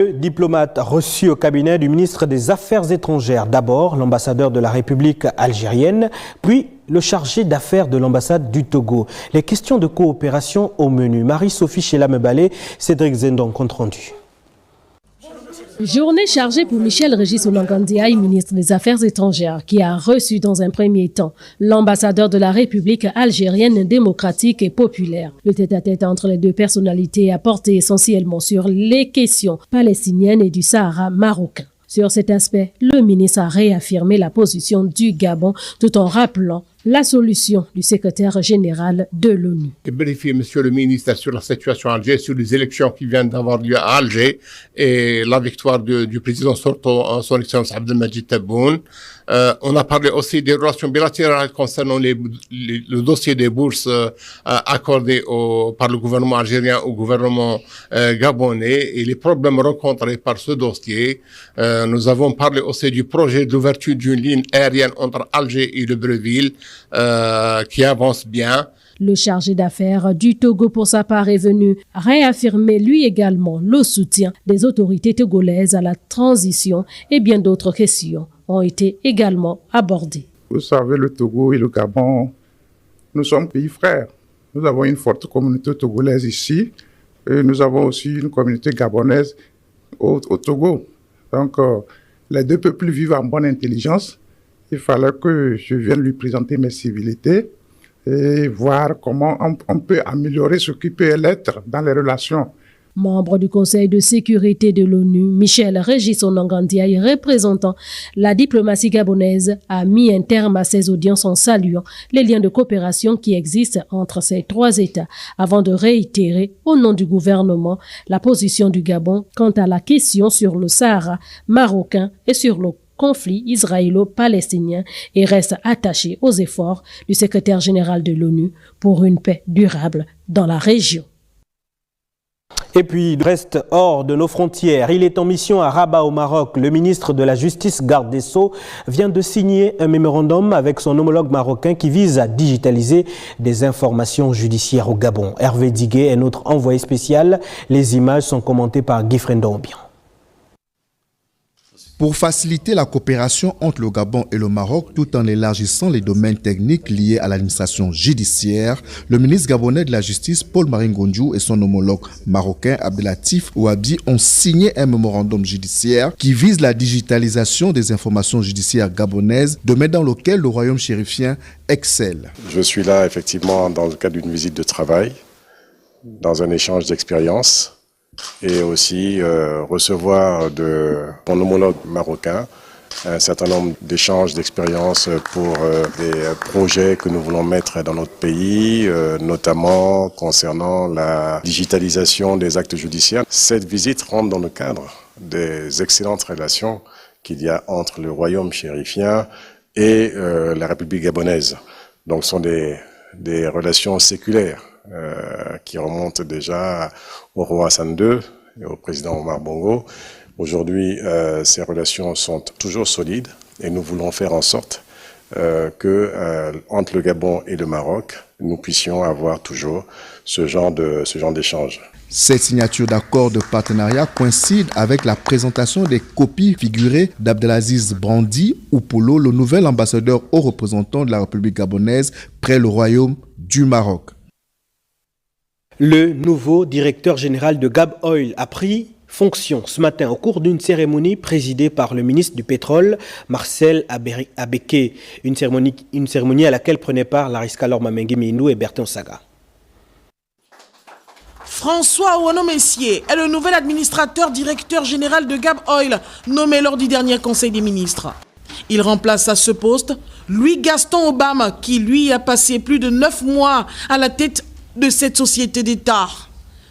Le diplomate reçu au cabinet du ministre des Affaires étrangères. D'abord, l'ambassadeur de la République algérienne, puis le chargé d'affaires de l'ambassade du Togo. Les questions de coopération au menu. Marie-Sophie Chela-Mebalé, Cédric Zendon, compte rendu. Journée chargée pour Michel Régis Oulangandéaï, ministre des Affaires étrangères, qui a reçu dans un premier temps l'ambassadeur de la République algérienne démocratique et populaire. Le tête-à-tête entre les deux personnalités a porté essentiellement sur les questions palestiniennes et du Sahara marocain. Sur cet aspect, le ministre a réaffirmé la position du Gabon tout en rappelant la solution du secrétaire général de l'ONU. Vérifier, monsieur le ministre, sur la situation à Alger, sur les élections qui viennent d'avoir lieu à Alger et la victoire du président sortant, son excellence Abdelmadjid Tebboune. On a parlé aussi des relations bilatérales concernant le dossier des bourses accordées par le gouvernement algérien au gouvernement gabonais et les problèmes rencontrés par ce dossier. Nous avons parlé aussi du projet d'ouverture d'une ligne aérienne entre Alger et Libreville qui avance bien. Le chargé d'affaires du Togo, pour sa part, est venu réaffirmer lui également le soutien des autorités togolaises à la transition et bien d'autres questions ont été également abordées. Vous savez, le Togo et le Gabon, nous sommes pays frères. Nous avons une forte communauté togolaise ici et nous avons aussi une communauté gabonaise au Togo. Donc, les deux peuples vivent en bonne intelligence. Il fallait que je vienne lui présenter mes civilités et voir comment on peut améliorer ce qui peut l'être dans les relations. Membre du Conseil de sécurité de l'ONU, Michel Régis Oulangandéaï, représentant la diplomatie gabonaise, a mis un terme à ces audiences en saluant les liens de coopération qui existent entre ces trois États, avant de réitérer au nom du gouvernement la position du Gabon quant à la question sur le Sahara marocain et sur le conflit israélo-palestinien et reste attaché aux efforts du secrétaire général de l'ONU pour une paix durable dans la région. Et puis, il reste hors de nos frontières. Il est en mission à Rabat au Maroc. Le ministre de la Justice, garde des Sceaux, vient de signer un mémorandum avec son homologue marocain qui vise à digitaliser des informations judiciaires au Gabon. Hervé Diguet est notre envoyé spécial. Les images sont commentées par Guy Frendon-Obian. Pour faciliter la coopération entre le Gabon et le Maroc tout en élargissant les domaines techniques liés à l'administration judiciaire, le ministre gabonais de la Justice, Paul-Marie Ngondjou, et son homologue marocain, Abdelatif Ouabi, ont signé un mémorandum judiciaire qui vise la digitalisation des informations judiciaires gabonaises, domaine dans lequel le royaume chérifien excelle. Je suis là effectivement dans le cadre d'une visite de travail, dans un échange d'expériences, et aussi recevoir de mon homologue marocain un certain nombre d'échanges d'expériences pour des projets que nous voulons mettre dans notre pays, notamment concernant la digitalisation des actes judiciaires. Cette visite rentre dans le cadre des excellentes relations qu'il y a entre le royaume chérifien et la République gabonaise. Donc ce sont des relations séculaires qui remontent déjà au roi Hassan II et au président Omar Bongo. Aujourd'hui, ces relations sont toujours solides et nous voulons faire en sorte que entre le Gabon et le Maroc, nous puissions avoir toujours ce genre d'échange. Cette signature d'accord de partenariat coïncide avec la présentation des copies figurées d'Abdelaziz Brandi Oupolo, le nouvel ambassadeur haut représentant de la République gabonaise près le Royaume du Maroc. Le nouveau directeur général de Gab Oil a pris fonction ce matin au cours d'une cérémonie présidée par le ministre du Pétrole, Marcel Abeke. Une cérémonie à laquelle prenaient part Lariska Lormamengue Mindou et Bertin Saga. François Ouano Messier est le nouvel administrateur directeur général de Gab Oil, nommé lors du dernier Conseil des ministres. Il remplace à ce poste Louis-Gaston Obama, qui lui a passé plus de 9 mois à la tête de cette société d'État.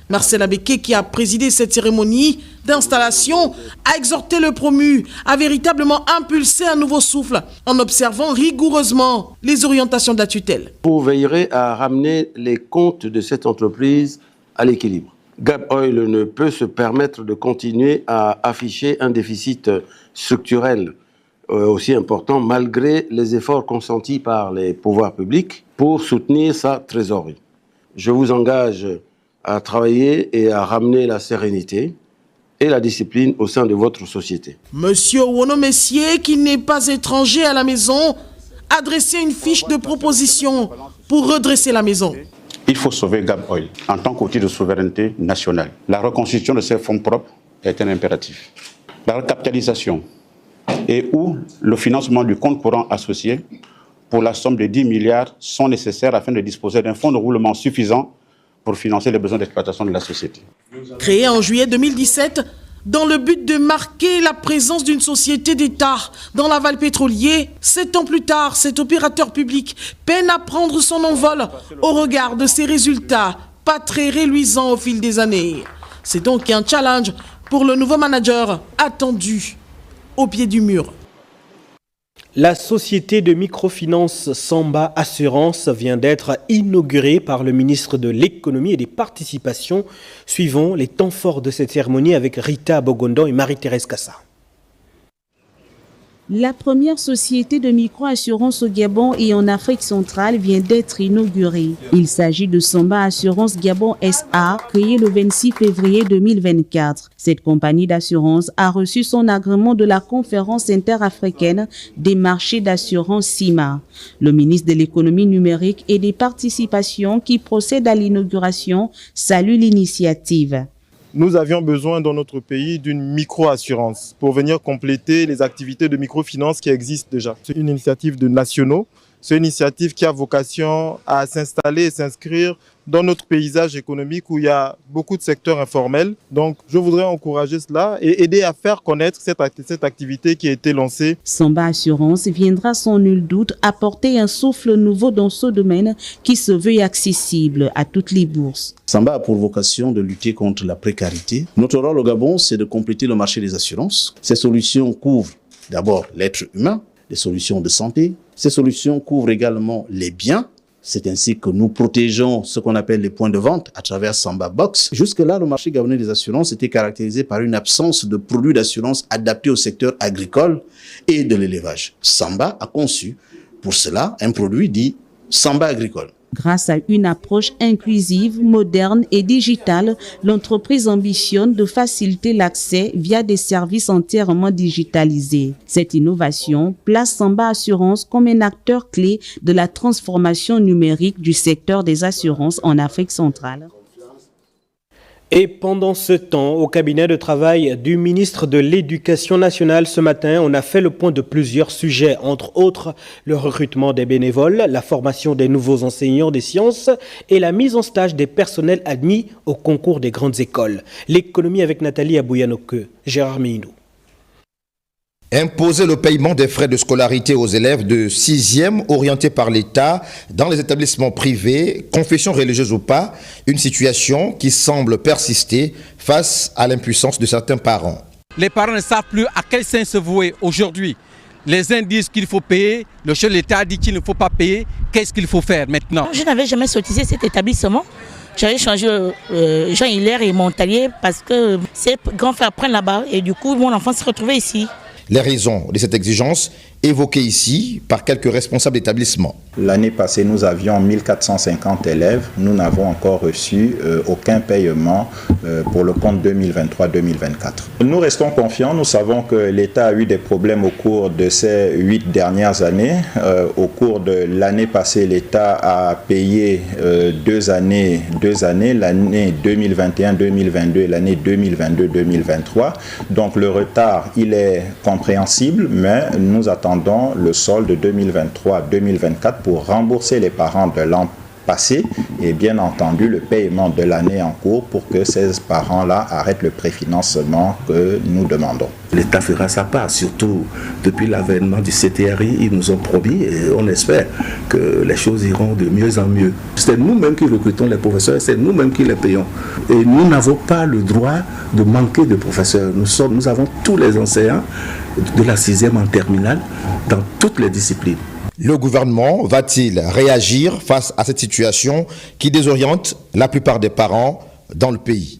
Marcel Abeke, qui a présidé cette cérémonie d'installation, a exhorté le promu à véritablement impulser un nouveau souffle en observant rigoureusement les orientations de la tutelle. Vous veillerez à ramener les comptes de cette entreprise à l'équilibre. Gab Oil ne peut se permettre de continuer à afficher un déficit structurel aussi important malgré les efforts consentis par les pouvoirs publics pour soutenir sa trésorerie. Je vous engage à travailler et à ramener la sérénité et la discipline au sein de votre société. Monsieur Wono Messier, qui n'est pas étranger à la maison, a dressé une fiche de proposition pour redresser la maison. Il faut sauver Gab Oil en tant qu'outil de souveraineté nationale. La reconstitution de ses fonds propres est un impératif. La recapitalisation et ou le financement du compte courant associé pour la somme de 10 milliards sont nécessaires afin de disposer d'un fonds de roulement suffisant pour financer les besoins d'exploitation de la société. Créé en juillet 2017, dans le but de marquer la présence d'une société d'État dans l'aval pétrolier, 7 ans plus tard, cet opérateur public peine à prendre son envol au regard de ses résultats, pas très réluisants au fil des années. C'est donc un challenge pour le nouveau manager attendu au pied du mur. La société de microfinance Samba Assurance vient d'être inaugurée par le ministre de l'économie et des participations. Suivons les temps forts de cette cérémonie avec Rita Bogondon et Marie-Thérèse Kassa. La première société de micro-assurance au Gabon et en Afrique centrale vient d'être inaugurée. Il s'agit de Samba Assurance Gabon SA, créée le 26 février 2024. Cette compagnie d'assurance a reçu son agrément de la Conférence interafricaine des marchés d'assurance CIMA. Le ministre de l'économie numérique et des participations qui procède à l'inauguration salue l'initiative. Nous avions besoin dans notre pays d'une micro-assurance pour venir compléter les activités de microfinance qui existent déjà. C'est une initiative de nationaux, c'est une initiative qui a vocation à s'installer et s'inscrire dans notre paysage économique où il y a beaucoup de secteurs informels. Donc, je voudrais encourager cela et aider à faire connaître cette activité qui a été lancée. Samba Assurance viendra sans nul doute apporter un souffle nouveau dans ce domaine qui se veut accessible à toutes les bourses. Samba a pour vocation de lutter contre la précarité. Notre rôle au Gabon, c'est de compléter le marché des assurances. Ces solutions couvrent d'abord l'être humain, les solutions de santé. Ces solutions couvrent également les biens. C'est ainsi que nous protégeons ce qu'on appelle les points de vente à travers Samba Box. Jusque-là, le marché gabonais des assurances était caractérisé par une absence de produits d'assurance adaptés au secteur agricole et de l'élevage. Samba a conçu pour cela un produit dit Samba agricole. Grâce à une approche inclusive, moderne et digitale, l'entreprise ambitionne de faciliter l'accès via des services entièrement digitalisés. Cette innovation place Samba Assurance comme un acteur clé de la transformation numérique du secteur des assurances en Afrique centrale. Et pendant ce temps, au cabinet de travail du ministre de l'Éducation nationale, ce matin, on a fait le point de plusieurs sujets, entre autres le recrutement des bénévoles, la formation des nouveaux enseignants des sciences et la mise en stage des personnels admis au concours des grandes écoles. L'économie avec Nathalie Abouyanoke, Gérard Mihinou. Imposer le paiement des frais de scolarité aux élèves de 6e orientés par l'État dans les établissements privés, confession religieuse ou pas, une situation qui semble persister face à l'impuissance de certains parents. Les parents ne savent plus à quel sein se vouer aujourd'hui. Les uns disent qu'il faut payer, le chef de l'État dit qu'il ne faut pas payer. Qu'est-ce qu'il faut faire maintenant? Je n'avais jamais sotisé cet établissement. J'avais changé Jean-Hilaire et Montalier parce que ses grands frères prennent là-bas et du coup mon enfant s'est retrouvé ici. Les raisons de cette exigence évoquées ici par quelques responsables d'établissements. L'année passée, nous avions 1450 élèves. Nous n'avons encore reçu aucun paiement pour le compte 2023-2024. Nous restons confiants. Nous savons que l'État a eu des problèmes au cours de ces 8 dernières années. Au cours de l'année passée, l'État a payé deux années, l'année 2021-2022 et l'année 2022-2023. Donc le retard, il est compréhensible, mais nous attendons le solde 2023-2024 pour rembourser les parents de l'an passé et bien entendu le paiement de l'année en cours pour que ces parents-là arrêtent le préfinancement que nous demandons. L'État fera sa part, surtout depuis l'avènement du CTRI, ils nous ont promis et on espère que les choses iront de mieux en mieux. C'est nous-mêmes qui recrutons les professeurs, c'est nous-mêmes qui les payons. Et nous n'avons pas le droit de manquer de professeurs. Nous avons tous les enseignants de la 6e en terminale dans toutes les disciplines. Le gouvernement va-t-il réagir face à cette situation qui désoriente la plupart des parents dans le pays?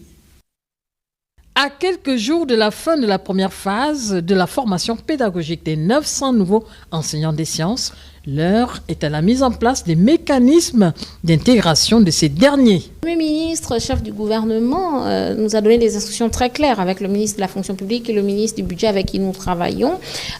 À quelques jours de la fin de la première phase de la formation pédagogique des 900 nouveaux enseignants des sciences, L'heure est à la mise en place des mécanismes d'intégration de ces derniers. Le Premier ministre, chef du gouvernement, nous a donné des instructions très claires avec le ministre de la fonction publique et le ministre du budget avec qui nous travaillons.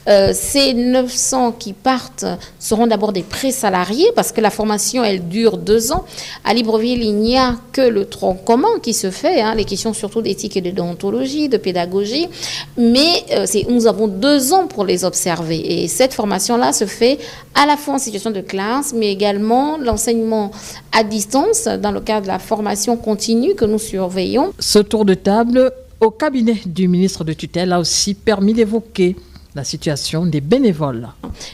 Ces 900 qui partent seront d'abord des pré-salariés parce que la formation, elle dure 2 ans. À Libreville, il n'y a que le tronc commun qui se fait, les questions surtout d'éthique et de déontologie, de pédagogie. Mais nous avons 2 ans pour les observer. Et cette formation-là se fait à la fois en situation de classe, mais également l'enseignement à distance dans le cadre de la formation continue que nous surveillons. Ce tour de table au cabinet du ministre de tutelle a aussi permis d'évoquer la situation des bénévoles.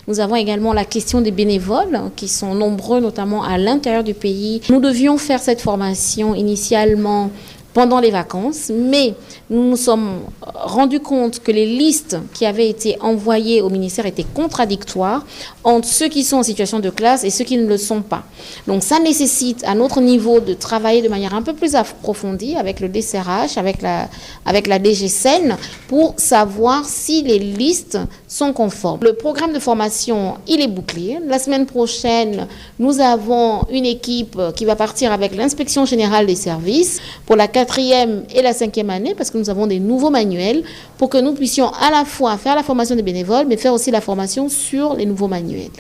Nous avons également la question des bénévoles qui sont nombreux, notamment à l'intérieur du pays. Nous devions faire cette formation initialement pendant les vacances, mais nous nous sommes rendus compte que les listes qui avaient été envoyées au ministère étaient contradictoires entre ceux qui sont en situation de classe et ceux qui ne le sont pas. Donc ça nécessite à notre niveau de travailler de manière un peu plus approfondie avec le DCRH, avec la DGSEN, pour savoir si les listes sont conformes. Le programme de formation, il est bouclé. La semaine prochaine, nous avons une équipe qui va partir avec l'inspection générale des services pour la 4e et la 5e année, parce que nous avons des nouveaux manuels pour que nous puissions à la fois faire la formation des bénévoles, mais faire aussi la formation sur les nouveaux manuels.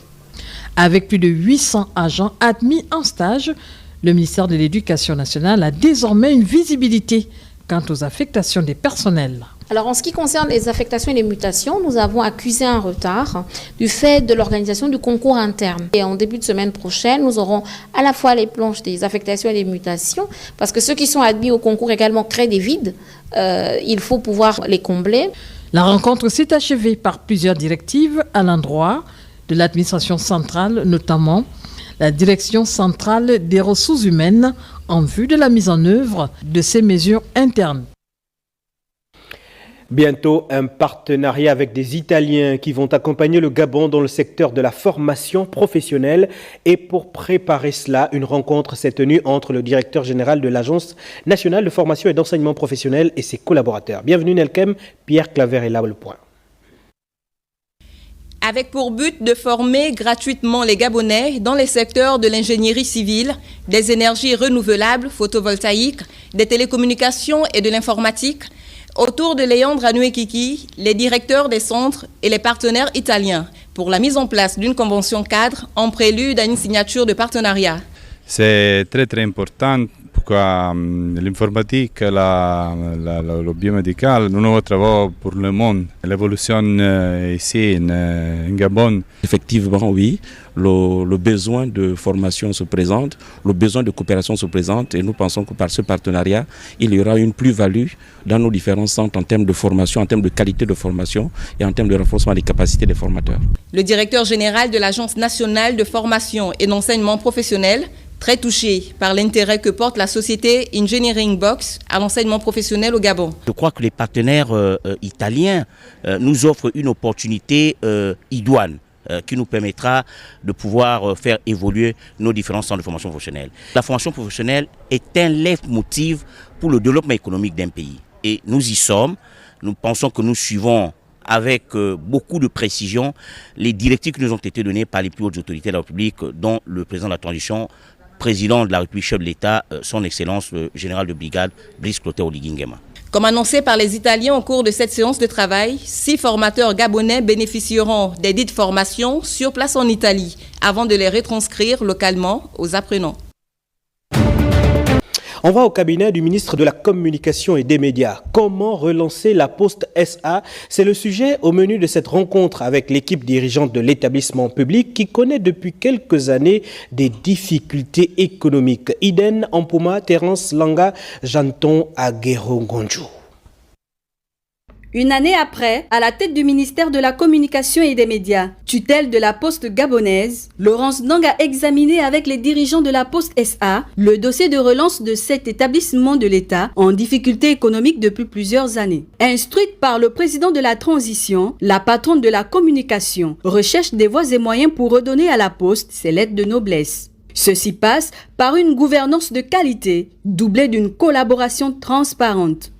Avec plus de 800 agents admis en stage, le ministère de l'Éducation nationale a désormais une visibilité quant aux affectations des personnels. Alors, en ce qui concerne les affectations et les mutations, nous avons accusé un retard du fait de l'organisation du concours interne. Et en début de semaine prochaine, nous aurons à la fois les planches des affectations et des mutations, parce que ceux qui sont admis au concours également créent des vides. Il faut pouvoir les combler. La rencontre s'est achevée par plusieurs directives à l'endroit de l'administration centrale, notamment la direction centrale des ressources humaines, en vue de la mise en œuvre de ces mesures internes. Bientôt, un partenariat avec des Italiens qui vont accompagner le Gabon dans le secteur de la formation professionnelle. Et pour préparer cela, une rencontre s'est tenue entre le directeur général de l'Agence nationale de formation et d'enseignement professionnel et ses collaborateurs. Bienvenue Nelkem, Pierre Claver est là le point. Avec pour but de former gratuitement les Gabonais dans les secteurs de l'ingénierie civile, des énergies renouvelables, photovoltaïques, des télécommunications et de l'informatique, autour de Leandre Anuekiki, les directeurs des centres et les partenaires italiens pour la mise en place d'une convention cadre en prélude à une signature de partenariat. C'est très important pourquoi l'informatique, le biomédical, nous travaillons pour le monde. L'évolution ici en Gabon. Effectivement, oui, le besoin de formation se présente, le besoin de coopération se présente et nous pensons que par ce partenariat, il y aura une plus-value dans nos différents centres en termes de formation, en termes de qualité de formation et en termes de renforcement des capacités des formateurs. Le directeur général de l'Agence nationale de formation et d'enseignement professionnel, très touché par l'intérêt que porte la société Engineering Box à l'enseignement professionnel au Gabon. Je crois que les partenaires italiens nous offrent une opportunité idoine qui nous permettra de pouvoir faire évoluer nos différents centres de formation professionnelle. La formation professionnelle est un leitmotiv pour le développement économique d'un pays. Et nous y sommes. Nous pensons que nous suivons avec beaucoup de précision les directives qui nous ont été données par les plus hautes autorités de la République, dont le président de la transition, président de la République, chef de l'État, son Excellence le général de brigade, Brice Clotaire Oligui Nguema. Comme annoncé par les Italiens au cours de cette séance de travail, 6 formateurs gabonais bénéficieront des dites formations sur place en Italie, avant de les retranscrire localement aux apprenants. On va au cabinet du ministre de la Communication et des Médias. Comment relancer la Poste SA? C'est le sujet au menu de cette rencontre avec l'équipe dirigeante de l'établissement public qui connaît depuis quelques années des difficultés économiques. Iden Ampuma, Terence Langa, Janton Aguero Gonjo. Une année après, à la tête du ministère de la Communication et des Médias, tutelle de la Poste gabonaise, Laurence Ndang a examiné avec les dirigeants de la Poste SA le dossier de relance de cet établissement de l'État en difficulté économique depuis plusieurs années. Instruite par le président de la transition, la patronne de la communication recherche des voies et moyens pour redonner à la Poste ses lettres de noblesse. Ceci passe par une gouvernance de qualité, doublée d'une collaboration transparente.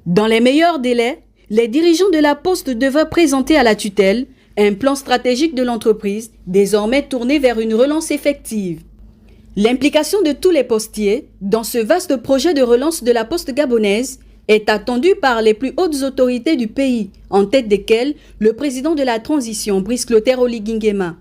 Dans les meilleurs délais, les dirigeants de la Poste devraient présenter à la tutelle Un plan stratégique de l'entreprise, désormais tourné vers une relance effective. L'implication de tous les postiers dans ce vaste projet de relance de la poste gabonaise est attendue par les plus hautes autorités du pays, en tête desquelles le président de la transition, Brice Clotaire Oligui-Nguema.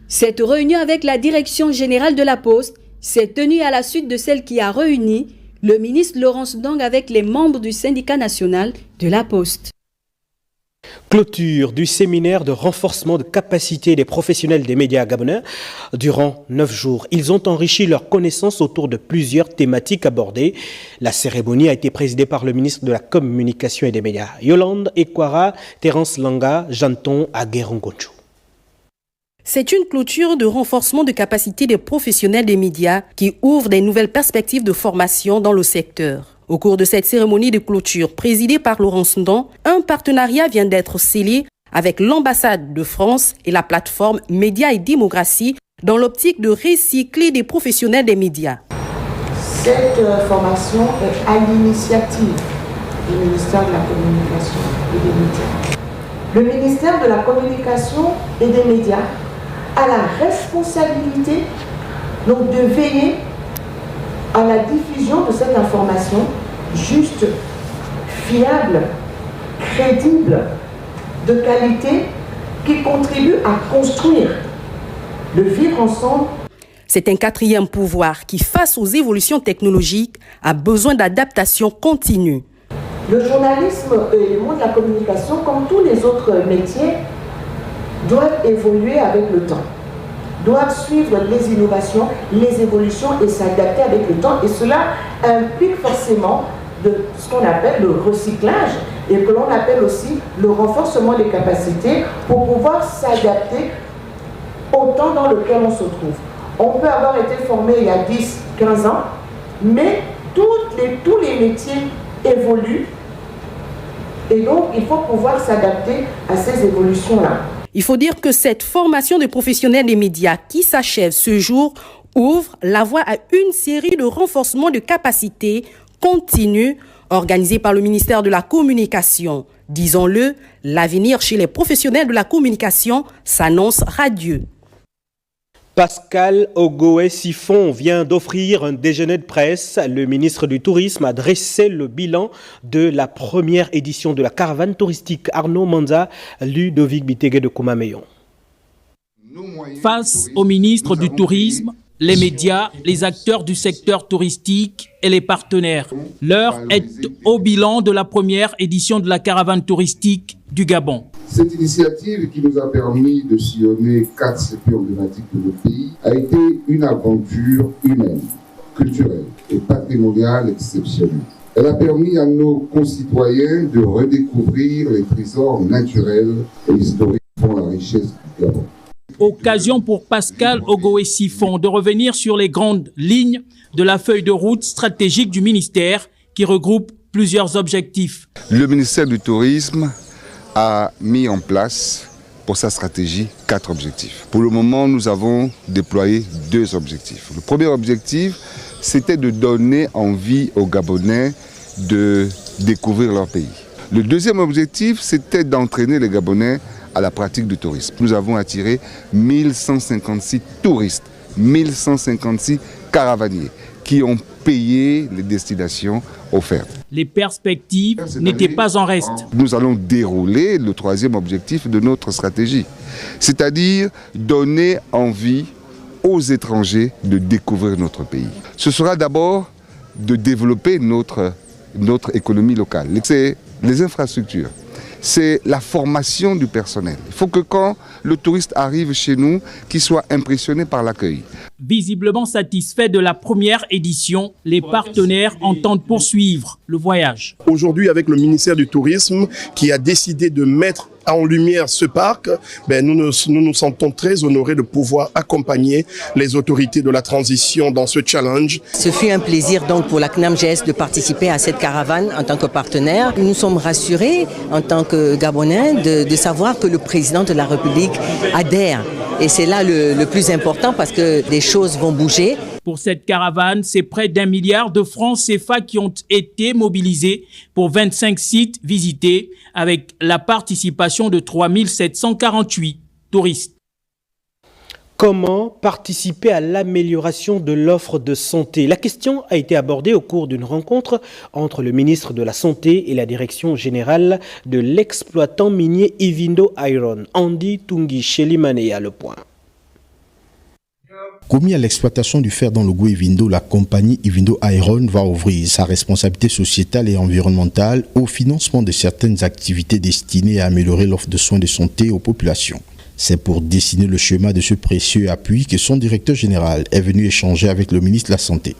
Cette réunion avec la direction générale de la poste s'est tenue à la suite de celle qui a réuni le ministre Laurence Ndong avec les membres du syndicat national de la poste. Clôture du séminaire de renforcement de capacité des professionnels des médias gabonais. Durant 9 jours, ils ont enrichi leurs connaissances autour de plusieurs thématiques abordées. La cérémonie a été présidée par le ministre de la Communication et des Médias, Yolande Ekwara, Terence Langa, Janton Aguerongoncho. C'est une clôture de renforcement de capacité des professionnels des médias qui ouvre des nouvelles perspectives de formation dans le secteur. Au cours de cette cérémonie de clôture présidée par Laurence Ndong, un partenariat vient d'être scellé avec l'ambassade de France et la plateforme Médias et Démocratie dans l'optique de recycler des professionnels des médias. Cette formation est à l'initiative du ministère de la Communication et des Médias. Le ministère de la Communication et des Médias a la responsabilité donc de veiller à la diffusion de cette information juste, fiable, crédible, de qualité, qui contribue à construire le vivre ensemble. C'est un quatrième pouvoir qui, face aux évolutions technologiques, a besoin d'adaptation continue. Le journalisme et le monde de la communication, comme tous les autres métiers, doivent évoluer avec le temps, doivent suivre les innovations, les évolutions et s'adapter avec le temps. Et cela implique forcément de ce qu'on appelle le recyclage et que l'on appelle aussi le renforcement des capacités pour pouvoir s'adapter au temps dans lequel on se trouve. On peut avoir été formé il y a 10, 15 ans, mais tous les métiers évoluent et donc il faut pouvoir s'adapter à ces évolutions-là. Il faut dire que cette formation de professionnels des médias qui s'achève ce jour ouvre la voie à une série de renforcements de capacités continues organisés par le ministère de la Communication. Disons-le, l'avenir chez les professionnels de la communication s'annonce radieux. Pascal Ogoé-Siphon vient d'offrir un déjeuner de presse. Le ministre du Tourisme a dressé le bilan de la première édition de la caravane touristique. Arnaud Manza, Ludovic Bitegue de Koumameyon. Face au ministre du Tourisme, les médias, les acteurs du secteur touristique et les partenaires. L'heure est au bilan de la première édition de la caravane touristique du Gabon. Cette initiative qui nous a permis de sillonner 4 secteurs emblématiques de notre pays a été une aventure humaine, culturelle et patrimoniale exceptionnelle. Elle a permis à nos concitoyens de redécouvrir les trésors naturels et historiques qui font la richesse du Gabon. Occasion pour Pascal Ogoé-Siphon de revenir sur les grandes lignes de la feuille de route stratégique du ministère qui regroupe plusieurs objectifs. Le ministère du Tourisme a mis en place pour sa stratégie 4 objectifs. Pour le moment, nous avons déployé 2 objectifs. Le premier objectif, c'était de donner envie aux Gabonais de découvrir leur pays. Le deuxième objectif, c'était d'entraîner les Gabonais à la pratique du tourisme. Nous avons attiré 1156 touristes, 1156 caravaniers qui ont payé les destinations offertes. Les perspectives n'étaient pas en reste. Nous allons dérouler le 3e objectif de notre stratégie, c'est-à-dire donner envie aux étrangers de découvrir notre pays. Ce sera d'abord de développer notre économie locale. C'est les infrastructures. C'est la formation du personnel. Il faut que quand le touriste arrive chez nous, qu'il soit impressionné par l'accueil. Visiblement satisfait de la première édition, les partenaires entendent poursuivre le voyage. Aujourd'hui, avec le ministère du Tourisme qui a décidé de mettre en lumière ce parc, nous nous sentons très honorés de pouvoir accompagner les autorités de la transition dans ce challenge. Ce fut un plaisir donc pour la CNAMGS de participer à cette caravane en tant que partenaire. Nous sommes rassurés en tant que Gabonais de savoir que le président de la République adhère. Et c'est là le plus important parce que des choses vont bouger. Pour cette caravane, c'est près d'1 milliard de francs CFA qui ont été mobilisés pour 25 sites visités avec la participation de 3748 touristes. Comment participer à l'amélioration de l'offre de santé? La question a été abordée au cours d'une rencontre entre le ministre de la Santé et la direction générale de l'exploitant minier Ivindo Iron. Andy Tungi Shelimane a le point. Commis à l'exploitation du fer dans le Gou Ivindo, la compagnie Ivindo Iron va ouvrir sa responsabilité sociétale et environnementale au financement de certaines activités destinées à améliorer l'offre de soins de santé aux populations. C'est pour dessiner le schéma de ce précieux appui que son directeur général est venu échanger avec le ministre de la Santé.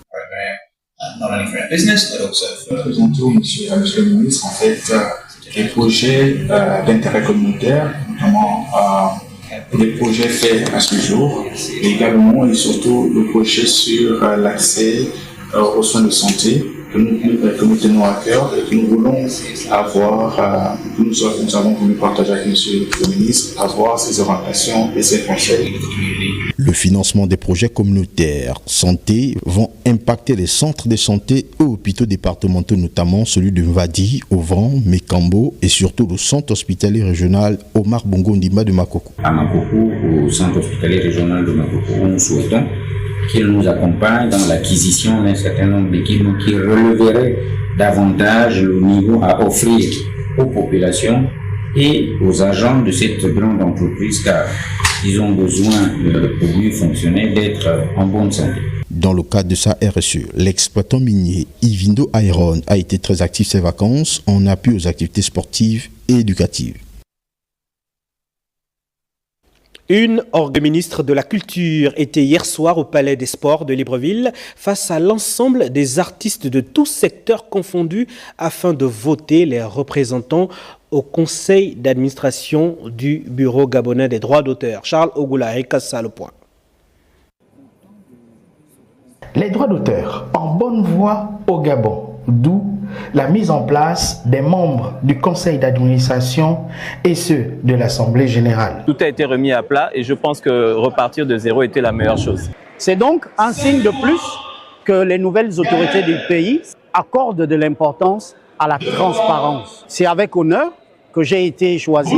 Nous présentons, monsieur le ministre, en fait, des projets d'intérêt communautaire, notamment des projets faits à ce jour, et également et surtout le projet sur l'accès aux soins de santé que nous tenons à cœur et que nous voulons avoir, nous avons voulu partager avec monsieur le ministre, avoir ces orientations et ces conseils. Le financement des projets communautaires santé vont impacter les centres de santé et hôpitaux départementaux, notamment celui de Mvadi, Ovran, Mekambo et surtout le centre hospitalier régional Omar Bongo Ndimba de Makoko. À Makoko, au centre hospitalier régional de Makoko, nous souhaitons qu'il nous accompagne dans l'acquisition d'un certain nombre d'équipements qui relèveraient davantage le niveau à offrir aux populations et aux agents de cette grande entreprise, car ils ont besoin, pour mieux fonctionner, d'être en bonne santé. Dans le cadre de sa RSE, l'exploitant minier Ivindo Iron a été très actif ces vacances en appui aux activités sportives et éducatives. Une orgue ministre de la Culture était hier soir au Palais des Sports de Libreville face à l'ensemble des artistes de tous secteurs confondus afin de voter les représentants au conseil d'administration du Bureau gabonais des droits d'auteur. Charles Ogoulaye Kassa le point. Les droits d'auteur en bonne voie au Gabon, d'où la mise en place des membres du conseil d'administration et ceux de l'Assemblée générale. Tout a été remis à plat et je pense que repartir de zéro était la meilleure chose. C'est donc un signe de plus que les nouvelles autorités du pays accordent de l'importance à la transparence. C'est avec honneur que j'ai été choisi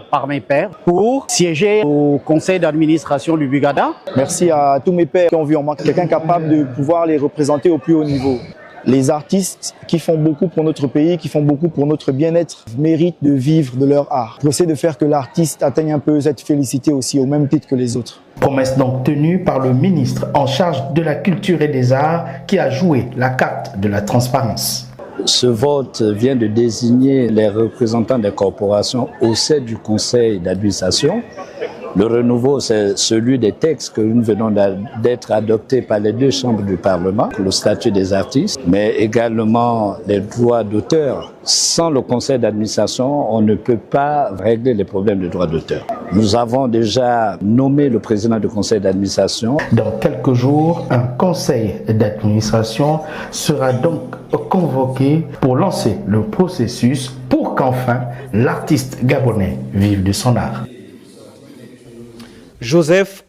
par mes pairs pour siéger au conseil d'administration du Bugada. Merci à tous mes pairs qui ont vu en moi quelqu'un capable de pouvoir les représenter au plus haut niveau. Les artistes qui font beaucoup pour notre pays, qui font beaucoup pour notre bien-être, méritent de vivre de leur art. Pour essayer de faire que l'artiste atteigne un peu cette félicité aussi, au même titre que les autres. Promesse donc tenue par le ministre en charge de la culture et des arts qui a joué la carte de la transparence. Ce vote vient de désigner les représentants des corporations au sein du conseil d'administration. Le renouveau, c'est celui des textes que nous venons d'être adoptés par les deux chambres du Parlement, le statut des artistes, mais également les droits d'auteur. Sans le conseil d'administration, on ne peut pas régler les problèmes de droits d'auteur. Nous avons déjà nommé le président du conseil d'administration. Dans quelques jours, un conseil d'administration sera donc convoqué pour lancer le processus pour qu'enfin l'artiste gabonais vive de son art. Joseph